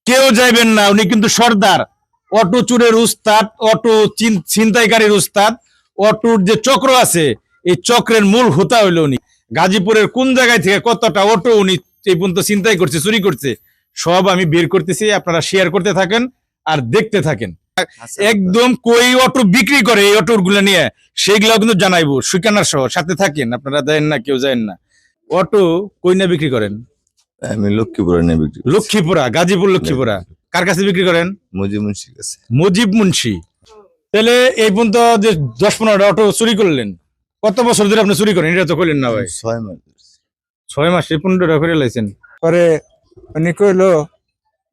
কেউ যাইবেন না, উনি কিন্তু সর্দার। অটো চুরের উস্তাদ, অটো ছিনতাইকারীর উস্তাদ, অটোর যে চক্র আছে এই চক্রের মূল হোতা হইলো উনি। গাজীপুরের কোন জায়গায় থেকে কতটা অটো উনি এই পর্যন্ত ছিনতাই করছে, চুরি করছে, সব আমি বের করতেছি। আপনারা শেয়ার করতে থাকেন আর দেখতে থাকেন। একদম কই অটো বিক্রি করে এই অটোর গুলা নিয়ে সেইগুলা কিন্তু জানাইবো সুকানার সহ। সাথে থাকেন, আপনারা দেন না, কেউ যায় না। অটো কই না বিক্রি করেন? আমি লক্ষ্মীপুরে নিয়ে বিক্রি করি। লক্ষ্মীপুরা, গাজীপুর লক্ষ্মীপুরা। কার কাছে বিক্রি করেন? মুজিব মুন্সির কাছে। মুজিব মুন্সি। তাহলে এই পর্যন্ত যে 10-15টা অটো চুরি করলেন, কত বছর ধরে আপনি চুরি করেন? এটা তো করলেন না ভাই। 6 মাস। 6 মাসে 15টা করে লাইছেন। পরে উনি কইলো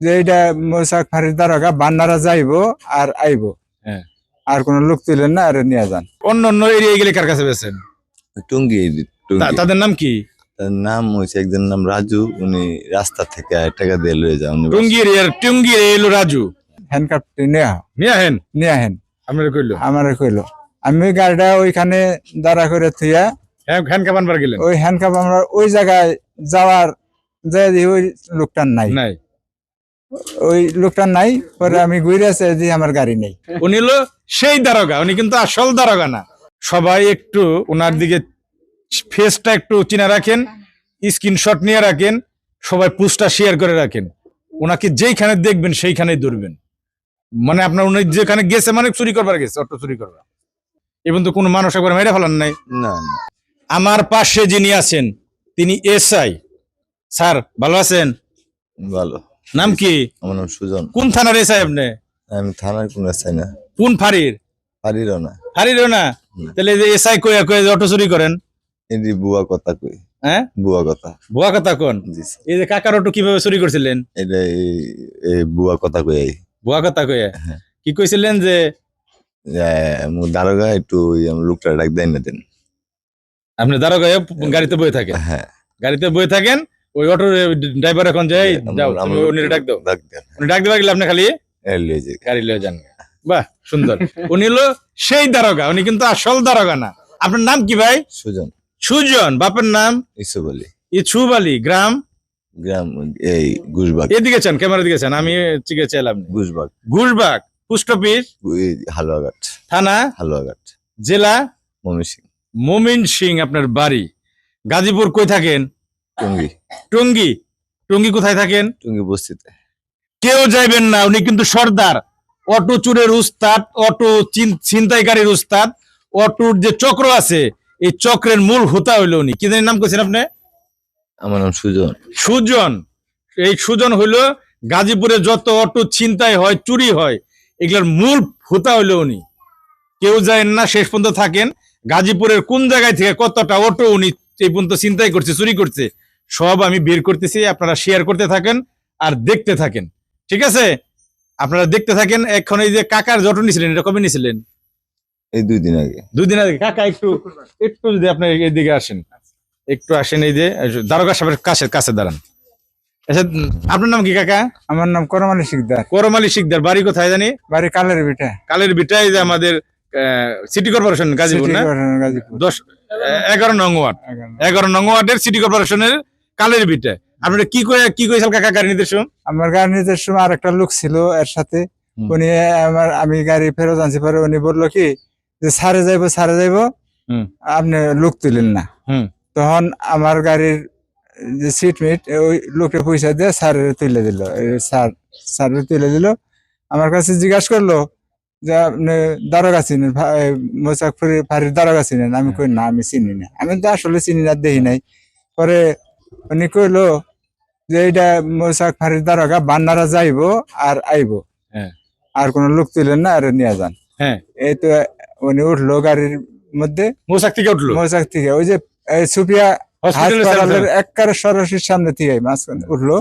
যে এইটা মোসাক ফারির দ্বারা বান্নারা যাইবো আর আইবো, হ্যাঁ, আর কোন লোক তুলেন না, আর নিয়ে যান। অন্য অন্য এরিয়া গেলে কার কাছে বেছেন? টুঙ্গি। তাদের নাম কি? তার নাম হচ্ছে, একজনের নাম রাজু, উনি রাস্তা থেকে টাকা দিয়ে লয়ে যান। টুঙ্গির এলো রাজু। হ্যান্ডকাপটি নিয়ে হেন আপনারা কইলো? আমার কইলো। আমি গাড়িটা ওইখানে দাঁড়া করে থুইয়া হ্যান্ডকাপ আনবার গেলেন? ওই হ্যান্ডকাপ আমরা ওই জায়গায় যাওয়ার ওই লোকটার নাই। ওই লোকটার নাই। পরে আমি ঘুরে আসে যে আমার গাড়ি নেই। উনি হলো সেই দারোগা, উনি কিন্তু আসল দারোগা না। সবাই একটু ওনার দিকে ফেসটা একটু চিনা রাখেন, স্ক্রিনশট নিয়ে রাখেন, সবাই পোস্টটা শেয়ার করে রাখেন। ওনাকে যেইখানে দেখবেন সেইখানেই ধরবেন। মানে আপনার উনি যেখানে গেছে মানে চুরি করবার গেছে, অটো চুরি করবার। এবং তো কোনো মানুষ একবার মেরে ফেলান নাই। না। আমার পাশে যিনি আছেন তিনি এসআই স্যার, ভালো আছেন? ভালো। নাম কি? আমার নাম সুজন। কোন থানার এসআই আপনি? আমি থানার কোন চাই না। কোন ফাঁড়ির? ফাঁড়িরও না। ফাঁড়িরও না? তাহলে যে এসআই কইয়া অটো চুরি করেন? এদি বুয়া কথা কই। হ্যাঁ, বুয়া কথা। বুয়া কথা কোন? এই যে কাকার অটো কিভাবে চুরি করছিলেন? এটা এই বুয়া কথা কই। বুয়া কথা কইয়া কি কইছিলেন যে দারোগা একটু লোকটা ডাক দেন না দেন? আপনি দারোগা গাড়িতে বয়ে থাকেন? হ্যাঁ, গাড়িতে বয়ে থাকেন। ওই অটো ড্রাইভার এখন যাই যাও, উনি ডাক দাও। উনি ডাক দেওয়া গেলে আপনি খালি গাড়ি লিয়ে যান। বাহ, সুন্দর। উনি হলো সেই দারোগা, উনি কিন্তু আসল দারোগা না। আপনার নাম কি ভাই? সুজন। সুজন। বাপের নাম? ইসুফ আলী। ইসুফ আলী। গ্রাম? গ্রাম এই গুশবাগ। এদিকে চান, ক্যামেরা দিকে চান, আমি চিকে চাইলাম। গুশবাগ। গুশবাগ। Post office? হালুয়াঘাট। থানা? হালুয়াঘাট। জেলা? ময়মনসিংহ। ময়মনসিংহ। আপনার বাড়ি গাজীপুর। কই থাকেন? টুঙ্গি। টুঙ্গি। টুঙ্গি কোথায় থাকেন? টুঙ্গি বস্তিতে। কেউ যাইবেন না, উনি কিন্তু সর্দার। অটো চুরের উস্তাদ, অটো ছিনতাইকারীর উস্তাদ, অটোর যে চক্র আছে এই চক্রের মূল হোতা হইলো উনি। কি জানি নাম কইছেন আপনি? আমার নাম সুজন। সুজন। এই সুজন হইলো গাজীপুরে যত অটো ছিনতাই হয়, চুরি হয়, এগুলোর মূল হোতা হইলো উনি। কেউ যায় না, শেষ পর্যন্ত থাকেন। গাজীপুরের কোন জায়গায় থেকে কতটা অটো উনি এই পর্যন্ত ছিনতাই করছে, চুরি করছে, সব আমি বের করতেছি। আপনারা শেয়ার করতে থাকেন আর দেখতে থাকেন, ঠিক আছে? আপনারা দেখতে থাকেন। এখন এই যে কাকার অটো নিছিলেন, এটা কবে নিছিলেন? এই 2 দিন আগে। 2 দিন আগে। কাকা একটু একটু যদি আপনি এইদিকে আসেন, একটু আসেন, এই যে দারোগা সাহেবের কাছে দাঁড়ান। আচ্ছা, আপনার নাম কি কাকা? আমার নাম করমালী শিকদার। করমালী শিকদার। বাড়ি কোথায় জানি? বাড়ি কালের বিটা। কালের বিটা। এই যে আমাদের সিটি কর্পোরেশন গাজীপুর না? 11 নং ওয়ার্ড। 11 নং ওয়ার্ডের সিটি কর্পোরেশনের কালের বিটা। আপনারা কি কইছেন কাকা গাড়ি নিতে সময়? আমার গাড়ি নিতে সময় আর একটা লোক ছিল এর সাথে। উনি আমি গাড়ি ফেরত আনছি। পরে উনি বললো কি যে সারে যাইবো আপনি লোক তুলেন না। তখন আমার গাড়ির যে সিটমেট ওই লোকটা পয়সা দিয়ে স্যারের তুলে দিল। স্যারের তুলে দিল। আমার কাছে জিজ্ঞাসা করলো যে আপনি দারোগা চিনেন, মোসাক ফাঁড়ির দারোগা চিনেন? আমি কই না, আমি চিনি না। আমি তো আসলে চিনি না, দেখি নাই। পরে উনি কইলো যে এইটা মোসাক ফাঁড়ির দারোগা, বান্নারা যাইবো আর আইবো, আর কোন লোক তুলেন না, আর নিয়ে যান। এই তো উনি উঠলো গাড়ির মধ্যে। মোসাক থেকে উঠলো? মোসাক থেকে। ওই যে সুফিয়া হাসপাতালের একবারে সরাসরি সামনে থেকে মাঝখানে উঠলো।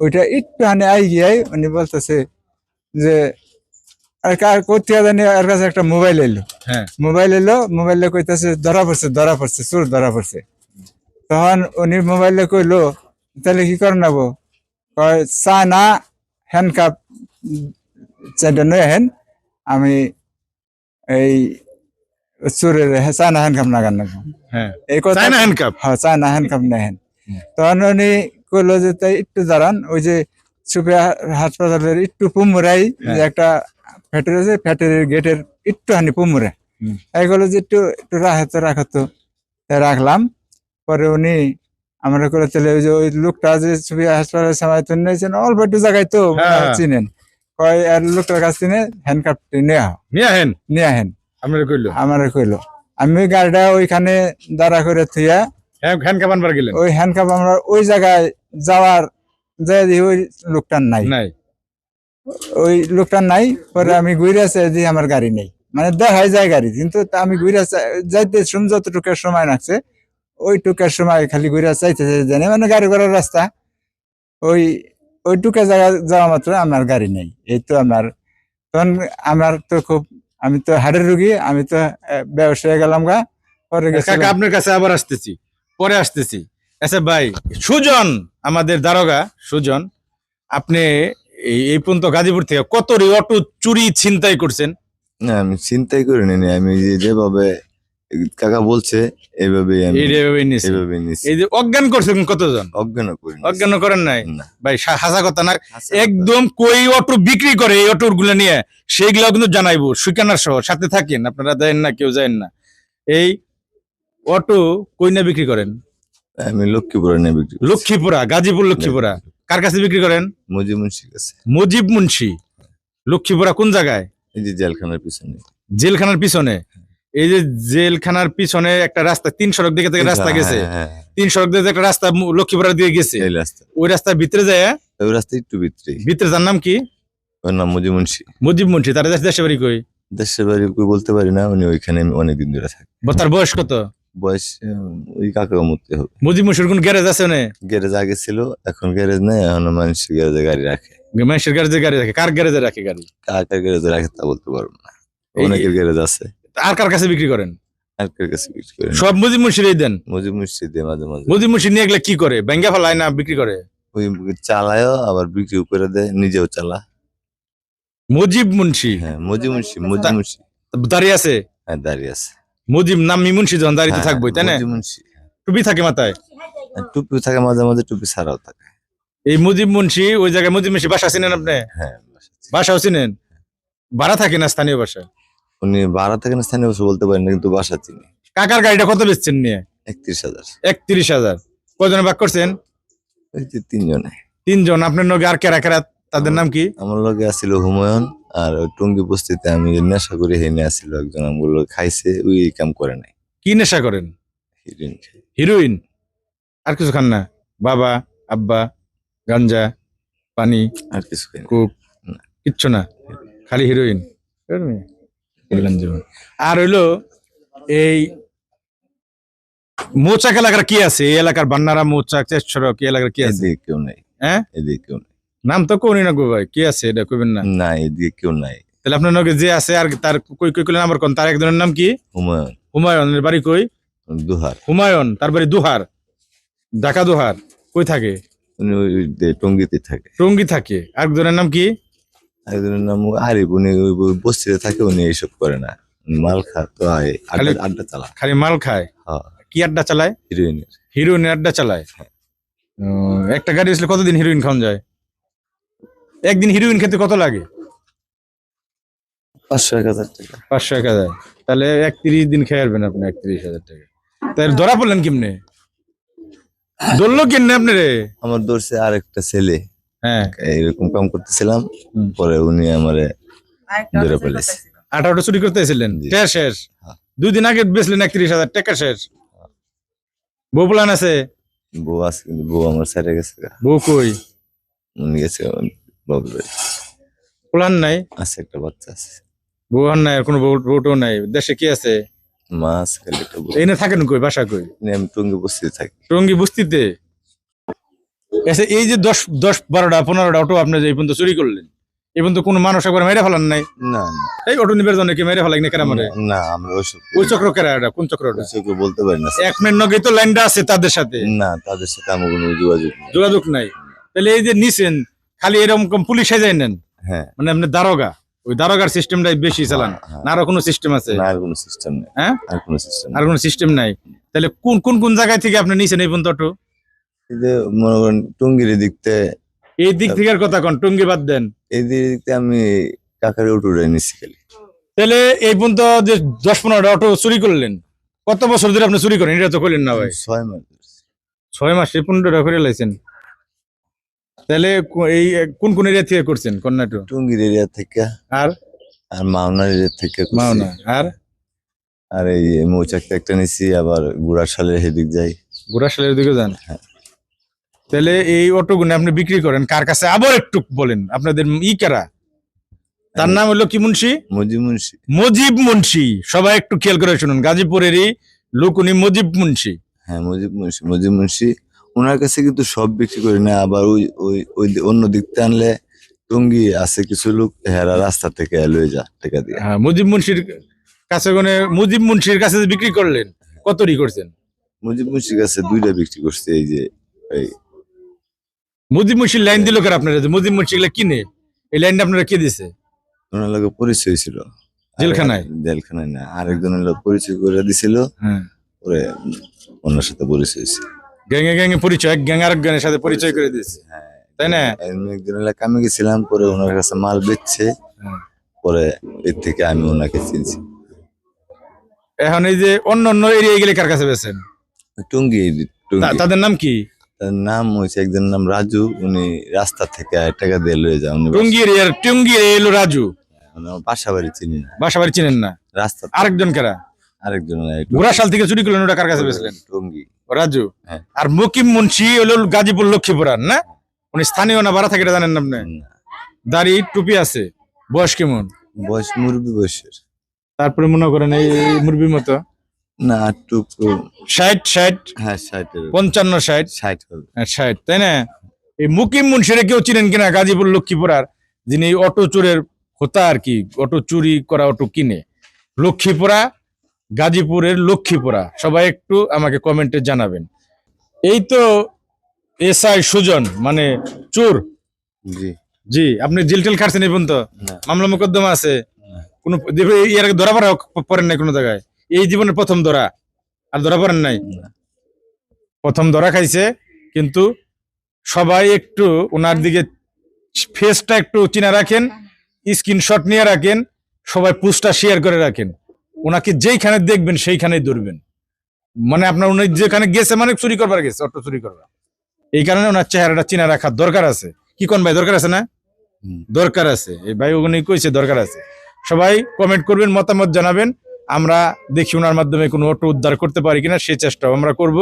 ওইটা একটু হানে আই গিয়ে উনি বলতেছে যে কোথা জানি এর কাছে একটা মোবাইল এলো। মোবাইলে কইতেছে ধরা পড়ছে চোর ধরা পড়ছে। তখন উনি মোবাইলে কইলো তাহলে কি করে নেবো? চা না হ্যান্ডকাপ চাইটা নয় হেন, আমি এই চোরের চায়না হ্যান্ডকাপ না গান এই কথা। হ্যাঁ, চায়না হ্যান্ডকাপ নেহেন। তখন উনি কইলো যে তাই একটু দাঁড়ান, ওই যে সুপিয়া হাসপাতালের একটু পুমুরাই হ্যাঁ। যে একটা ফ্যাক্টরি আছে, ফ্যাক্টরির গেটের একটুখানি পুমুরে হুম। এগুলো যে একটু একটু রাখতো রাখলাম। পরে উনি আমরা করে তাহলে ওই যে ওই লোকটা যে সুপিয়া হাসপাতালের সময় তো নিয়েছেন অল্প একটু জায়গায় তো হ্যাঁ, হ্যাঁ। চিনেন, কয় আর লোকটার কাছ থেকে হ্যান্ডকাপটি নিয়ে আহেন নিয়ে আহেন আপনারা কইলো আমার কইলো। আমি গাড়িটা ওইখানে দাঁড়া করে থুইয়া হ্যান কামান বার গেলেন ওই হ্যান্ডকাপ আমরা ওই জায়গায় যাওয়ার যাই দেখি ওই লোকটার নাই, নাই ওই লোকটার নাই। পরে আমি ঘুরে আসে যে আমার গাড়ি নেই, মানে দেখাই যায় গাড়ি, কিন্তু তা আমি ঘুরে যাইতে যতটুকুর সময় লাগছে ওইটুকের সময় খালি ঘুরে চাইতে জানি, মানে গাড়ি ঘোড়ার রাস্তা ওই ওইটুকু জায়গা যাওয়া মাত্র আমার গাড়ি নেই। এই তো আমার তখন আমার তো খুব, আমি তো হাড়ের রুগী, আমি তো বেহোশ হয়ে গেলাম গা। পরে কাকা গেছিলাম আপনার কাছে আবার আসতেছি, পরে আসতেছি। আচ্ছা ভাই সুজন, আমাদের দারোগা সুজন, আপনি এই পর্যন্ত গাজীপুর থেকে কত অটো চুরি ছিনতাই করছেন? না আমি চিন্তাই করে নিনি, আমি যেভাবে কাকা বলছে এইভাবেই আমি এইভাবে নিয়েছেন। এইভাবে নিছি। এই যে অজ্ঞান করছেন কতজন? অজ্ঞান করি অজ্ঞান করেন নাই না। ভাই, হাসা কথা না। আচ্ছা, একদম কই অটো বিক্রি করে এই অটো গুলো নিয়ে সেইগুলো কিন্তু জানাইবো, সুকানার সহ সাথে থাকেন, আপনারা দেন না, কেউ যায় না। এই অটো কই না বিক্রি করেন? আমি লক্ষ্মীপুরে নিয়ে বিক্রি করছি। লক্ষ্মীপুরা, গাজীপুর লক্ষ্মীপুরা। কার কাছে বিক্রি করেন? মজি মুন্সির কাছে। মুজিব মুন্সি। লক্ষ্মীপুরা কোন জায়গায়? এই যে জেলখানার পিছনে। জেলখানার পিছনে। এই যে জেলখানার পিছনে একটা রাস্তা, 3 সড়ক দিকে থেকে রাস্তা গেছে, হ্যাঁ, 3 সড়ক দিকে একটা রাস্তা লক্ষ্মীপুরা দিয়ে গেছে। এই রাস্তা, ওই রাস্তার ভিতরে যায়, ওই রাস্তা একটু ভিতরে। ভিতরে যার নাম কি? ওর নাম মজি মুন্সি। মুজিব মুন্সি। তার দেশে বাড়ি কই? দেশের বাড়ি কই বলতে পারি না, উনি ওইখানে অনেকদিন ধরে থাকে। তার বয়স কত? বয়স ওই কাকার মধ্যে হবে। মুজিব মুন্সির কোন গ্যারেজ আছে না? গ্যারেজ আগে ছিল, এখন গ্যারেজ নেই, এখন মানুষ গ্যারেজে গাড়ি রাখে। মানুষের গ্যারেজে গাড়ি রাখে? কার গ্যারেজে রাখে গাড়ি? কার গ্যারেজে রাখে তা বলতে পারবো না, এই- অনেকের গ্যারেজ আছে। আর কার কাছে বিক্রি করেন? আর কার কাছে বিক্রি করে সব মুজিব মুন্সিরই দেন? মজি মুন্সি দিয়ে মাঝে মাঝে। মুজিব মুন্সি নিয়ে গেলে কি করে? ব্যাঙ্গা ফেলায় না বিক্রি করে? ওই চালায়ও আবার বিক্রিও করে দেয়, নিজেও চালা। মুজিব মুন্সি হ্যাঁ মজি মুন্সি, মজি মুন্সি। দাঁড়িয়ে আছে? হ্যাঁ দাঁড়িয়ে আছে। মুজিব নাম মুন্সি, যখন দাঁড়িয়ে হ্যাঁ, থাকবোই তাই না? মজি মুন্সি। টুপি থাকে মাথায়? আর টুপি থাকে মাঝে মাঝে, টুপি ছাড়াও থাকে। এই মুজিব মুন্সি ওই জায়গায় মুজিব মুন্সি বাসা চিনেন আপনি? হ্যাঁ বাসাও চিনেন? ভাড়া থাকে না স্থানীয় বাসা? উনি ভাড়া থাকেন, স্থানীয় বসে বলতে পারেন না, কিন্তু বাসা চিনি। কাকার গাড়িটা কত বেচছেন নিয়ে? 31,000। 31,000। কজনে ভাগ করছেন? ওই যে 3 জনে। 3 জন। আপনার নগে আর কেরা কেরা, তাদের নাম কি? আমার লগে আসছিল হুমায়ুন, আর ওই টঙ্গী বস্তিতে আমি নেশা করে হেনে আসছিল একজন, আমগুলো খাইছে, ওই এই কাম করে নাই। কি নেশা করেন? হিরোইন খাই। হিরোইন? আর কিছু খান না? বাবা, আব্বা, গাঞ্জা, পানি, আর কিছু খাই না। কোক? না। কিচ্ছু না, খালি হিরোইন। বললেন জীবন। আর হইলো এই মৌচাক এলাকার কি আছে? এই এলাকার বান্নারা, মৌচাক, চেষ্চরক, এই এলাকার কি আছে? এদিকে কেউ নাই। হ্যাঁ? এদিকে কেউ নাই। নাম তো কোনি না গো ভাই, কি আছে এটা কইবেন না? না এদিকে কেউ নাই। তাহলে আপনার নগে যে আছে আর তার কই কই কইলেন আমার কোন, তার একজনের নাম কি? হুমায়ুন হুমায়ুনের বাড়ি কই? দুহার। হুমায়ুন, তার বাড়ি দুহার, ঢাকা দুহার। কই থাকে? উনি ওই যে টঙ্গীতে থাকে। টঙ্গী থাকে। আরেকজনের নাম কি? একজনের নাম আরিফ, উনি ওই বস্তিতে থাকে, উনি এইসব করে না, উনি মাল খা তো আয়, খালি- আড্ডা চালা। খালি মাল খায়? হ্যাঁ কি আড্ডা চালায়? হিরোইনের। হিরোইনের আড্ডা চালায়? একটা গাড়ি আসলে কতদিন হিরোইন খাওয়া যায়? একদিন হিরোইন খেতে কত লাগে? 500-1,000 টাকা। 500-1,000। তাহলে 31 দিন খেয়ে আসবেন আপনি 31,000 টাকা। তাহলে ধরা পড়লেন কেমনে? ধরলো কেমনে আপনি রে? আমার ধরছে আরেকটা ছেলে, হ্যাঁ। এইরকম কাম করতেছিলাম, হুম। পরে উনি আমারে ধরে ফেলেছে। 18টা চুরি করতে এসেছিলেন? জি। টাকা শেষ? হ্যাঁ। 2 দিন আগে বেচলেন 31,000 টাকা শেষ। বউ প্লান আছে? বউ আছে, কিন্তু বউ আমার ছেড়ে গেছে গা। বউ কই? উনি গেছে বাবুর বাড়ি। প্লান নাই? আছে একটা বাচ্চা আছে, বউ আর নাই, আর কোনো বউটাও নাই। দেশে কি আছে? মা আছে, খালি একটা বউ। এনে থাকেন কই? বাসা কই? আমি টঙ্গী বস্তিতে থাকি। টঙ্গী বস্তিতে? আচ্ছা, এই যে 10-12টা 15টা অটো আপনি যে এই পর্যন্ত চুরি করলেন, এই পর্যন্ত কোনো মানুষ একবার মেরে ফেলান নাই? না না এই অটো নিবের জন্য কি মেরে ফেলাই না কেরা মারে? না, আমরা ওইসব ওই চক্র কেরা? এটা কোন চক্র? ওটা ওইসব বলতে পারি না। এক মিনিট নগে তো লাইনটা আছে তাদের সাথে, না, তাদের সাথে আমার কোনো যোগাযোগ নেই। যোগাযোগ নাই। তাহলে এই যে নিছেন, খালি এরকম পুলিশে যাই নেন, হ্যাঁ, মানে আপনি দারোগা, ওই দারোগার সিস্টেমটাই বেশি চালান? হ্যাঁ। না আরো কোনো সিস্টেম আছে? না, আর কোনো সিস্টেম নেই। হ্যাঁ? আর কোনো সিস্টেম আর কোনো সিস্টেম নাই? তাহলে কোন কোন কোন জায়গায় থেকে আপনি নিছেন এই পর্যন্ত অটো? এই যে মনে করেন টঙ্গীর দিকতে এই দিক থেকে কথা কোন টুঙ্গি বাদ দেন। এই দিকে আমি কাকারে অটোটা নিচ্ছি খালি। তাহলে এই পর্যন্ত যে 10-15টা অটো চুরি করলেন, কত বছর ধরে আপনি চুরি করেন এটা তো করলেন না ভাই? 6 মাস। 6 মাসে 15টা করে লাইছেন। তাহলে এই কোন কোন এরিয়া থেকে করছেন কর্ণাটক? টুঙ্গির এরিয়া থেকে আর আর মাওনার এরিয়া থেকে করছি। মাওনা আর আর এই মৌচাকটা একটা নিচ্ছি, আবার গুড়াশালের হেদিক যাই। গোরাশালের দিকে যান। হ্যাঁ। তাহলে এই অটোগুলো আপনি বিক্রি করেন কার কাছে? আবার একটু বলেন আপনাদের কারা? তার নাম হলো কি মুন্সি? মজিব মুন্সি। মুজিব মুন্সি। সবাই একটু খেয়াল করে শুনুন, গাজীপুরেরই লোক উনি মুজিব মুন্সি। হ্যাঁ, মজিব মুন্সি। ওনার কাছে কিন্তু সব বিক্রি করি না, আবার ওই ওই ওই অন্য দিক থেকে আনলে টুঙ্গি আছে কিছু লোক হেরা রাস্তা থেকে লয়ে যা টাকা দিয়ে। হ্যাঁ, মুজিব মুন্সির কাছে মুজিব মুন্সির কাছে যে বিক্রি করলেন কতটি করছেন? মজিব মুন্সির কাছে 2টা বিক্রি করছে। এই যে এই মুজিব মুন্সির লাইন দিল কার আপনারা? যে মুজিব মুন্সি এগুলা কিনে এই লাইনটা আপনারা কে দিছে? ওনার লগে পরিচয় ছিল জেলখানায়? জেলখানায় না, আরেকজনের লোক পরিচয় করে দিছিল। হ্যাঁ, পরে ওনার সাথে পরিচয় হয়েছে। গ্যাঙে গ্যাঙে পরিচয়, এক গ্যাং আরেক গ্যাংয়ের সাথে পরিচয় করে দিয়েছে, তাই না? আমি একদিনের কামে গেছিলাম, পরে ওনার কাছে মাল বেচছে। হ্যাঁ। পরে এর থেকে আমি ওনাকে চিনছি। এখন এই যে অন্য অন্য এরিয়া গেলে কার কাছে বেছেন? টুঙ্গি। তাদের নাম কি? তার নাম হয়েছে, একজনের নাম রাজু, উনি রাস্তা থেকে টাকা দিয়ে লয়ে যান। টুঙ্গি এলো রাজু। আমার বাসা বাড়ি চিনি না, বাসা বাড়ি চিনেন না? রাস্তা। আরেকজন কারা? আরেকজন ঘোড়াশাল থেকে চুরি করলেন, ওটা কার কাছে বেছিলেন? টুঙ্গি। রাজু। হ্যাঁ। আর মুকিম মুন্সি হলো গাজীপুর লক্ষ্মীপুরান না? উনি স্থানীয় না ভাড়া থাকে এটা জানেন না আপনি? দাড়ি টুপি আছে, বয়স কেমন? বয়স মুরব্বী বয়সের। তারপরে মনে করেন এই মুরবির মতো না, টুকু 60 হ্যাঁ 60 55 60 60 হবে। 60, তাই না? এই মুকিম মুন্সিরে কেউ চিনেন কিনা গাজীপুর লক্ষ্মীপুরার, যিনি এই অটো চোরের হোতা আর কি, অটো চুরি করা অটো কিনে? লক্ষ্মীপুরা, গাজীপুরের লক্ষ্মীপুরা। সবাই একটু আমাকে কমেন্টে জানাবেন। এই তো এসআই সুজন মানে চোর। জি। জি, আপনি জেল টেল খাটছেন এই পর্যন্ত? না। মামলা মোকদ্দমা আছে? না। কোন এর আগে ধরা পড়েন নাই কোনো জায়গায়? এই জীবনের প্রথম ধরা, আর ধরা পড়েন নাই? না। প্রথম ধরা খাইছে। কিন্তু সবাই একটু ওনার দিকে ফেসটা একটু চিনা রাখেন, স্ক্রিনশট নিয়ে রাখেন, সবাই পোস্টটা শেয়ার করে রাখেন। ওনাকে যেইখানে দেখবেন সেইখানেই ধরবেন। মানে আপনার উনি যেখানে গেছে মানে চুরি করবার গেছে, অটো চুরি করবার। এই কারণে ওনার চেহারাটা চিনা রাখার দরকার আছে। কি কোন ভাই, দরকার আছে না? দরকার আছে। এই ভাই ওখানে কইছে দরকার আছে। সবাই কমেন্ট করবেন, মতামত জানাবেন। আমরা দেখি ওনার মাধ্যমে কোনো অটো উদ্ধার করতে পারি কিনা, সেই চেষ্টাও আমরা করব।